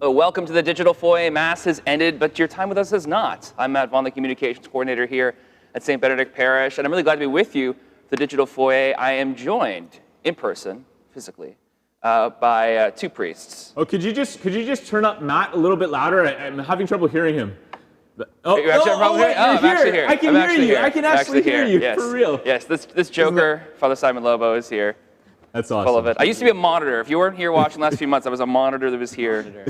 Welcome to the Digital Foyer. Mass has ended, but your time with us has not. I'm Matt Vaughn, the Communications Coordinator here at St. Benedict Parish, and I'm really glad to be with you for the Digital Foyer. I am joined in person, physically, by two priests. Oh, could you just turn up Matt a little bit louder? I'm having trouble hearing him. Oh, you're actually wait, I'm actually here. I can hear you. I can actually hear you, yes. for real. Yes, this joker, Father Simon Lobo, is here. That's awesome. Full of it. I used to be a monitor. If you weren't here watching the last few months, I was a monitor that was here,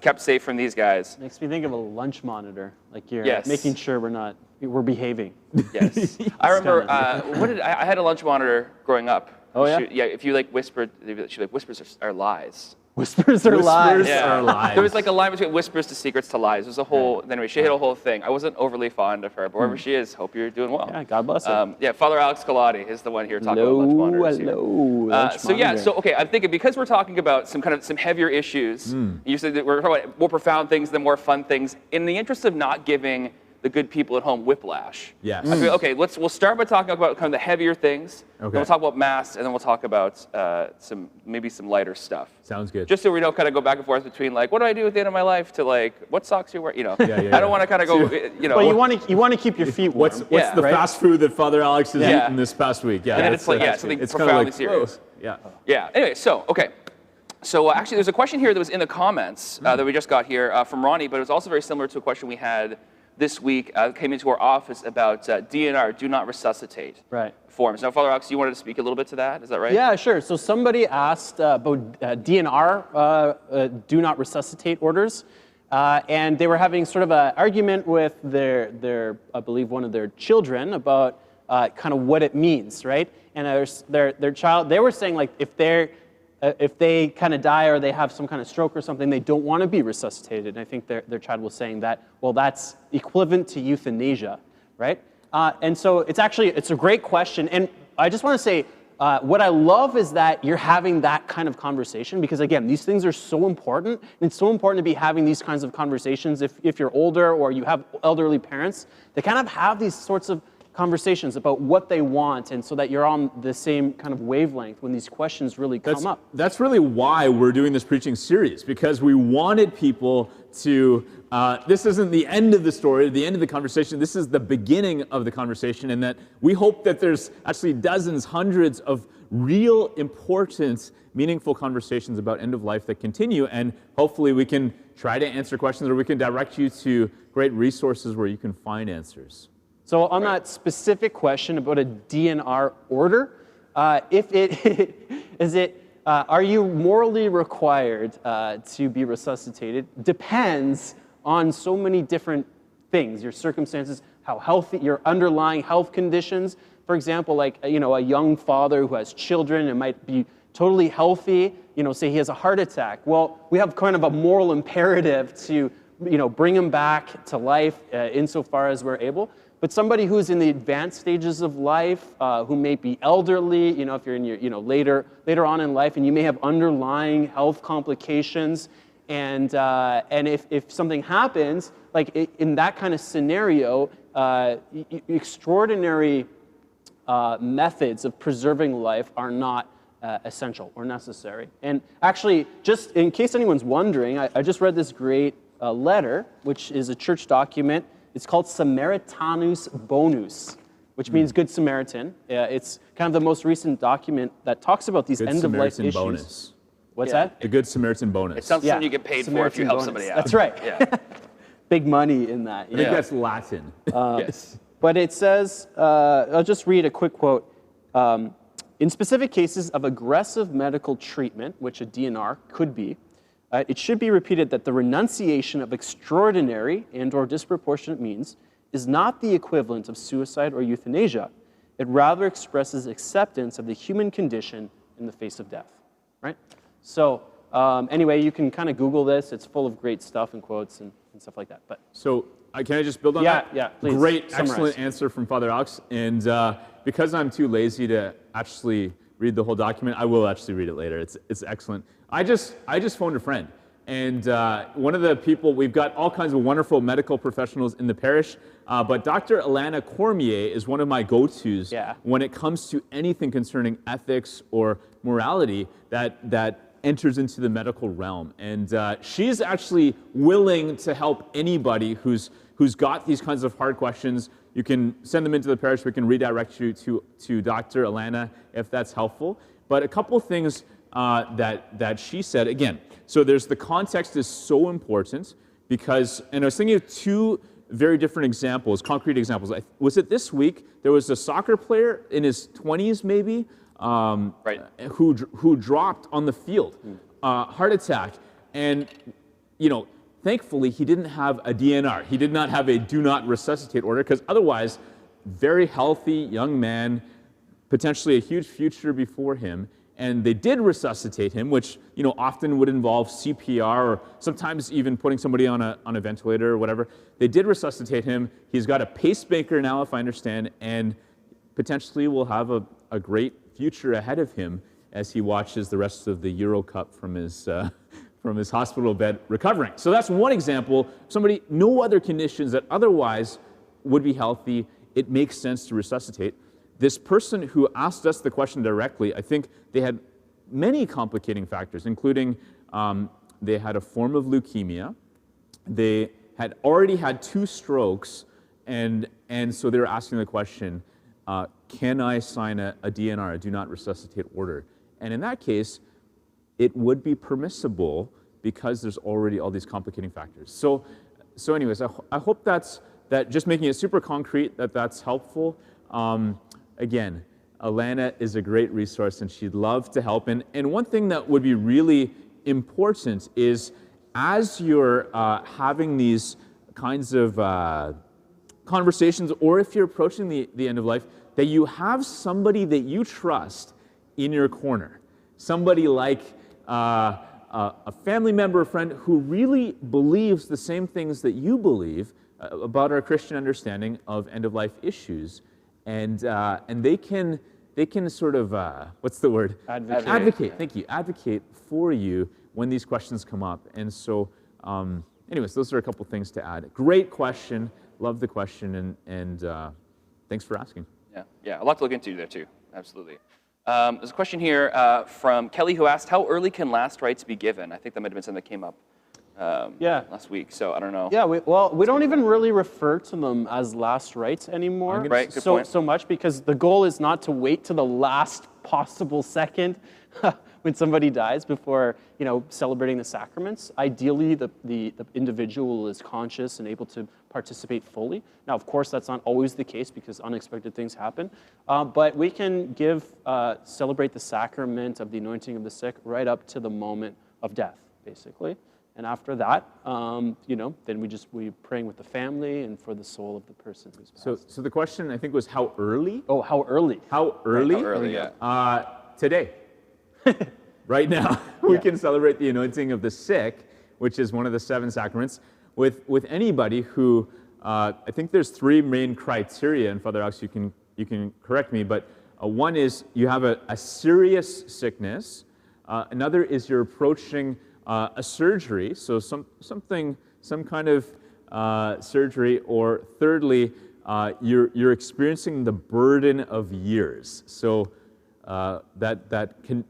kept safe from these guys. Makes me think of a lunch monitor, like you're Yes. making sure we're behaving. Yes. I remember, I had a lunch monitor growing up. Oh, yeah? If you whispered, she whispers are lies. Whispers are lies. Whispers are lies. There was a line between whispers to secrets to lies. There was a whole, anyway, she hit a whole thing. I wasn't overly fond of her, but wherever she is, hope you're doing well. Yeah, God bless her. Father Alex Galati is the one here talking about lunch monitors here. Hello. Okay, I'm thinking because we're talking about some heavier issues, you said that we're talking about more profound things than more fun things, in the interest of not giving the good people at home whiplash. Yes. I feel, okay, we'll start by talking about kind of the heavier things. Okay. Then we'll talk about Mass, and then we'll talk about maybe some lighter stuff. Sounds good. Just so we don't kind of go back and forth between what do I do at the end of my life to what socks you wear, Yeah, I don't want to kind of go, Well, you want to keep your feet warm. What's the fast food that Father Alex has eaten this past week? Yeah, and then it's something it's profoundly kind of serious. Yeah. Yeah. Anyway, so actually, there's a question here that was in the comments that we just got here from Ronnie, but it was also very similar to a question we had this week. Came into our office about DNR, do not resuscitate. Right. Forms. Now, Father Alex, you wanted to speak a little bit to that. Is that right? Yeah, sure. So somebody asked about DNR, do not resuscitate orders, and they were having sort of an argument with their I believe one of their children about kind of what it means, right? And their child, they were saying if they kind of die or they have some kind of stroke or something, they don't want to be resuscitated. And I think their child was saying that, well, that's equivalent to euthanasia, right? And so it's a great question. And I just want to say, what I love is that you're having that kind of conversation because, again, these things are so important. And it's so important to be having these kinds of conversations if you're older or you have elderly parents. They kind of have these sorts of conversations about what they want, and so that you're on the same kind of wavelength when these questions really come up. That's really why we're doing this preaching series, because we wanted people to, this isn't the end of the story, the end of the conversation, this is the beginning of the conversation, and that we hope that there's actually dozens, hundreds of real important, meaningful conversations about end of life that continue, and hopefully we can try to answer questions or we can direct you to great resources where you can find answers. So on that specific question about a DNR order, are you morally required to be resuscitated? Depends on so many different things, your circumstances, how healthy, your underlying health conditions. For example, a young father who has children and might be totally healthy, say he has a heart attack. Well, we have kind of a moral imperative to, bring him back to life insofar as we're able. But somebody who's in the advanced stages of life, who may be elderly, if you're in your, later on in life, and you may have underlying health complications, and if something happens, in that kind of scenario, extraordinary methods of preserving life are not essential or necessary. And actually, just in case anyone's wondering, I just read this great letter, which is a church document. It's called Samaritanus Bonus, which means Good Samaritan. It's kind of the most recent document that talks about these end-of-life issues. Bonus. What's that? The Good Samaritan Bonus. It's something you get paid for if you help somebody out. That's right. Yeah. Big money in that. I think that's Latin. Yes. But it says, I'll just read a quick quote. In specific cases of aggressive medical treatment, which a DNR could be, it should be repeated that the renunciation of extraordinary and/or disproportionate means is not the equivalent of suicide or euthanasia. It rather expresses acceptance of the human condition in the face of death, right? So anyway, you can kind of Google this. It's full of great stuff and quotes and stuff like that. But so can I just build on that? Yeah, please. Great, Summarize. excellent answer from Father Alex. And because I'm too lazy to actually read the whole document, I will actually read it later. It's excellent. I just phoned a friend, and one of the people, we've got all kinds of wonderful medical professionals in the parish, but Dr. Alana Cormier is one of my go-tos when it comes to anything concerning ethics or morality that enters into the medical realm. And she's actually willing to help anybody who's got these kinds of hard questions. You can send them into the parish. We can redirect you to Dr. Alana if that's helpful. But a couple things that she said, again, so there's the context is so important because, and I was thinking of two very different examples, concrete examples. Was it this week? There was a soccer player in his 20s maybe, Right. who dropped on the field, heart attack, and thankfully he didn't have a DNR. He did not have a do not resuscitate order, because otherwise, very healthy young man, potentially a huge future before him, and they did resuscitate him, which often would involve CPR or sometimes even putting somebody on a ventilator or whatever. They did resuscitate him. He's got a pacemaker now, if I understand, and potentially will have a great future ahead of him as he watches the rest of the Euro Cup from his hospital bed recovering. So that's one example. Somebody, no other conditions that otherwise would be healthy, it makes sense to resuscitate. This person who asked us the question directly, I think they had many complicating factors, including they had a form of leukemia, they had already had 2 strokes, and so they were asking the question, can I sign a DNR, a do not resuscitate order? And in that case, it would be permissible because there's already all these complicating factors. So anyways, I hope that just making it super concrete, that's helpful. Again, Alana is a great resource and she'd love to help. And one thing that would be really important is as you're having these kinds of conversations, or if you're approaching the end of life, that you have somebody that you trust in your corner. Somebody like a family member or friend who really believes the same things that you believe about our Christian understanding of end-of-life issues. And they can sort of, what's the word? Advocate, thank you. Advocate for you when these questions come up. And so, anyways, those are a couple things to add. Great question. Love the question, and thanks for asking. Yeah, a lot to look into there too. Absolutely. There's a question here from Kelly who asked, how early can last rites be given? I think that might have been something that came up last week, so I don't know. Yeah, we don't even really refer to them as last rites anymore. Right, good point. So much because the goal is not to wait to the last possible second when somebody dies before celebrating the sacraments. Ideally, the individual is conscious and able to participate fully. Now, of course, that's not always the case because unexpected things happen. But we can celebrate the sacrament of the anointing of the sick right up to the moment of death, basically. And after that, then we praying with the family and for the soul of the person who's passed. So the question, I think, was how early? Oh, how early? How early? How early, yeah. Today. Right now, we can celebrate the anointing of the sick, which is one of the 7 sacraments, with anybody who, I think there's 3 main criteria, and Father Alex, you can correct me, but one is you have a serious sickness. Another is you're approaching a surgery, so some kind of surgery, or thirdly, you're experiencing the burden of years. So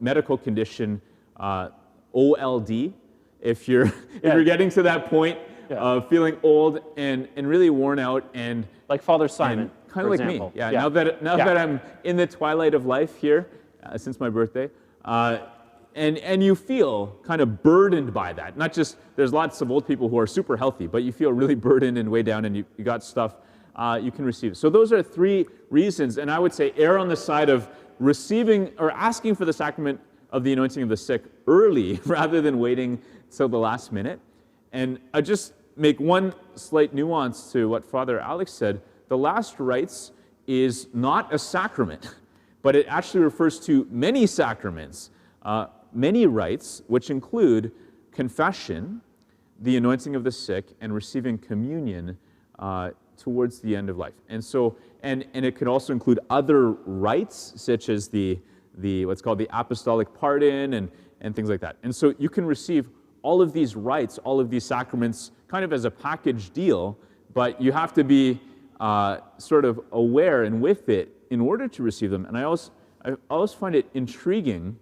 medical condition, OLD, if you're getting to that point of feeling old and really worn out, and like Father Simon, kind of like example. Me. Now that I'm in the twilight of life here since my birthday. And you feel kind of burdened by that. Not just, there's lots of old people who are super healthy, but you feel really burdened and way down, and you got stuff you can receive. So those are 3 reasons, and I would say err on the side of receiving or asking for the sacrament of the anointing of the sick early rather than waiting till the last minute. And I just make one slight nuance to what Father Alex said. The last rites is not a sacrament, but it actually refers to many sacraments. Many rites, which include confession, the anointing of the sick, and receiving communion towards the end of life. And so, and it could also include other rites, such as the what's called the apostolic pardon and things like that. And so you can receive all of these rites, all of these sacraments, kind of as a package deal, but you have to be sort of aware and with it in order to receive them. And I always find it intriguing.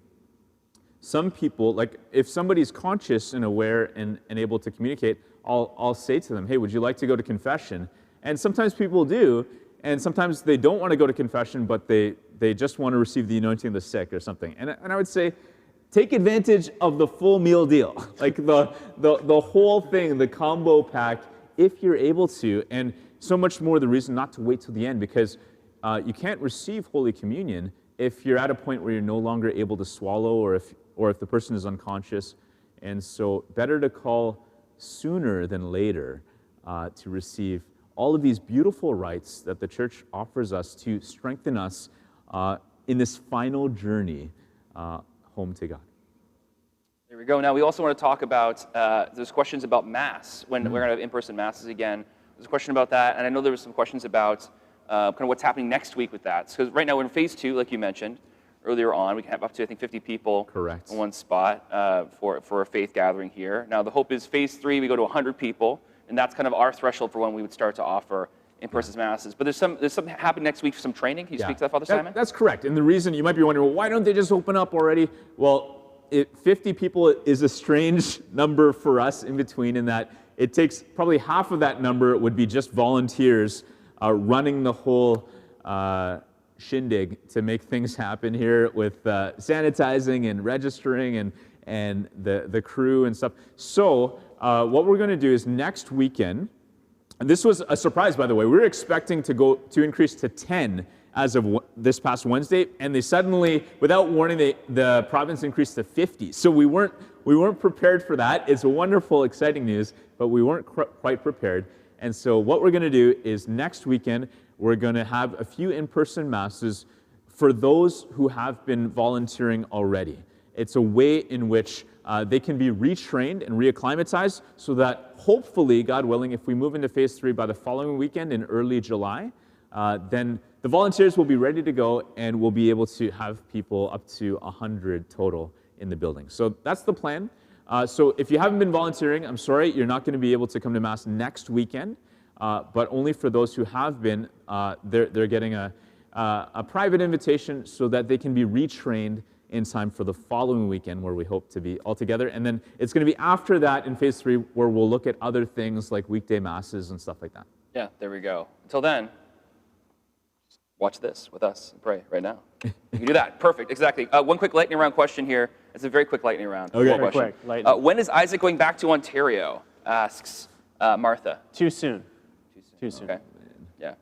some people, like if somebody's conscious and aware and able to communicate, I'll say to them, hey, would you like to go to confession? And sometimes people do, and sometimes they don't want to go to confession, but they just want to receive the anointing of the sick or something. And I would say, take advantage of the full meal deal, like the whole thing, the combo pack, if you're able to. And so much more the reason not to wait till the end, because you can't receive Holy Communion if you're at a point where you're no longer able to swallow, or if the person is unconscious. And so better to call sooner than later to receive all of these beautiful rites that the church offers us to strengthen us in this final journey home to God. There we go. Now, we also want to talk about, there's questions about Mass, when we're going to have in-person Masses again. There's a question about that, and I know there was some questions about kind of what's happening next week with that. Because right now we're in phase 2, like you mentioned earlier on. We can have up to, I think, 50 people Correct. in one spot for a faith gathering here. Now, the hope is phase 3, we go to 100 people, and that's kind of our threshold for when we would start to offer in-person Masses. But there's something happening next week for some training. Can you speak to that, Father Simon? That's correct. And the reason you might be wondering, well, why don't they just open up already? Well, 50 people is a strange number for us in between, in that it takes probably half of that number would be just volunteers running the whole shindig to make things happen here with sanitizing and registering and the crew and stuff. So what we're going to do is next weekend, and this was a surprise, by the way. We were expecting to increase to 10 as of this past Wednesday, and they suddenly, without warning, the province increased to 50. So we weren't prepared for that. It's wonderful, exciting news, but we weren't quite prepared. And so what we're going to do is next weekend, we're going to have a few in-person Masses for those who have been volunteering already. It's a way in which they can be retrained and reacclimatized, so that hopefully, God willing, if we move into phase 3 by the following weekend in early July, then the volunteers will be ready to go, and we'll be able to have people up to 100 total in the building. So that's the plan. So if you haven't been volunteering, I'm sorry, you're not going to be able to come to Mass next weekend, but only for those who have been, they're getting a private invitation so that they can be retrained in time for the following weekend, where we hope to be all together. And then it's going to be after that in phase 3 where we'll look at other things like weekday Masses and stuff like that. Yeah, there we go. Until then, watch this with us and pray right now. You can do that. Perfect. Exactly. One quick lightning round question here. It's a very quick lightning round. Okay. Very quick. Lightning. When is Isaac going back to Ontario? Asks Martha. Too soon. Too soon. Okay. Yeah.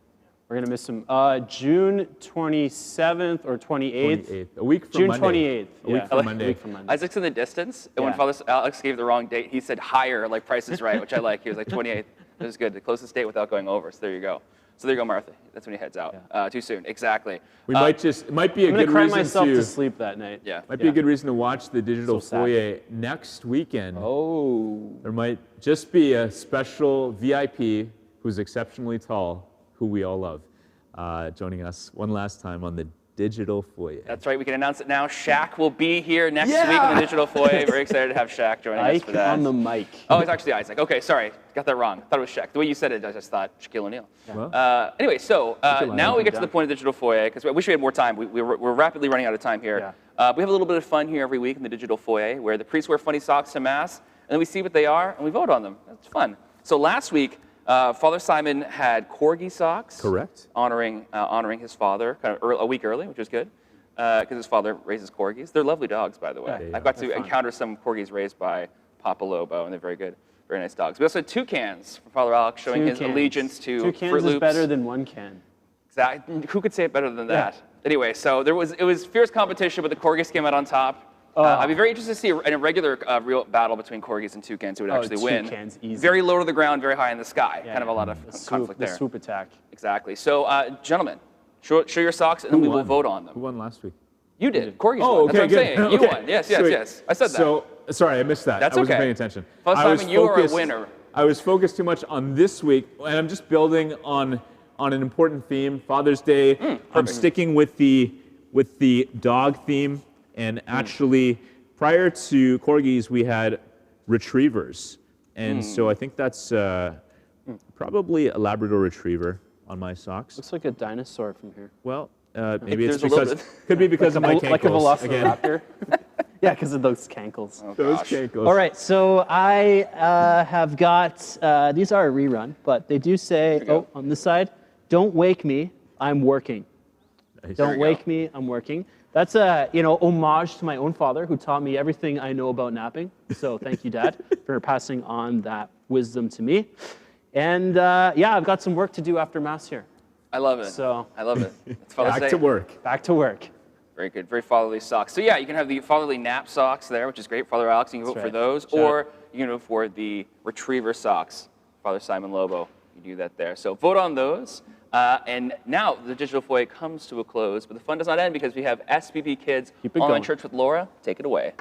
We're going to miss him. June 27th or 28th. 28th. A week from June Monday. 28th. A week from Monday. A week from Monday. Isaac's in the distance, and when Yeah. Father Alex gave the wrong date, he said higher, like Price is Right, which I like. He was like 28th. That was good. The closest date without going over. So there you go. So there you go, Martha. That's when he heads out. Too soon. Exactly. We it might be a I'm going good to cry reason myself to to sleep that night. Yeah. Might be a good reason to watch the Digital So sad. Foyer next weekend. Oh. There might just be a special VIP who's exceptionally tall, who we all love, joining us one last time on the Digital Foyer. That's right. We can announce it now. Shaq will be here next Yeah! week in the Digital Foyer. Very excited to have Shaq joining us Ike for that. on the mic. Oh, it's actually Isaac. Okay, sorry. Got that wrong. Thought it was Shaq. The way you said it, I just thought Shaquille O'Neal. Well, Anyway, so now we get to the done. point of Digital Foyer, because I wish we had more time. We're rapidly running out of time here. We have a little bit of fun here every week in the Digital Foyer, where the priests wear funny socks to Mass, and then we see what they are, and we vote on them. That's fun. So last week, Father Simon had corgi socks. Correct. Honoring his father, kind of a week early, which was good, because his father raises corgis. They're lovely dogs, by the way. Yeah, I've got to they're fun. encounter some corgis raised by Papa Lobo, and they're very good. Very nice dogs. We also had toucans from Father Alex, showing his allegiance to Two Fruit cans Loops. is better than one can. Exactly. Who could say it better than that? Anyway, so it was fierce competition, but the corgis came out on top. I'd be very interested to see in a regular real battle between corgis and toucans who would actually win. Toucans, easy. Very low to the ground, very high in the sky. Yeah, kind of a lot of conflict the there. swoop attack. Exactly. So, gentlemen, show your socks, and then we will won? vote on them. Who won last week? You did. Corgis Oh, won. okay, That's what I'm good. saying. You Okay. won. Yes. Sweet. I said that. So, sorry, I missed that. That's I wasn't okay. paying attention. Father I was Simon, you are a focused- winner. I was focused too much on this week, and I'm just building on an important theme, Father's Day. I'm sticking with the dog theme, and actually, prior to corgis, we had retrievers, and so I think that's probably a Labrador Retriever on my socks. Looks like a dinosaur from here. Well, maybe it's There's a little because could be because of my Like a cankles again. velociraptor. Yeah, because of those cankles. Oh, Those gosh. cankles. All right, so I have got, these are a rerun, but they do say, go. on this side, don't wake me, I'm working. Nice. Don't we wake go. me, I'm working. That's a, homage to my own father who taught me everything I know about napping. So thank you, Dad, for passing on that wisdom to me. And yeah, I've got some work to do after Mass here. I love it. So- I love it. It's Father's Back Day. to work. Back to work. Very good. Very fatherly socks. So yeah, you can have the fatherly nap socks there, which is great. Father Alex, you can vote That's for right. those. Shout Or you can vote for the retriever socks. Father Simon Lobo. You do that there. So vote on those. And now the Digital Foyer comes to a close, but the fun does not end because we have SBB Kids Keep it Online going. Church with Laura. Take it away.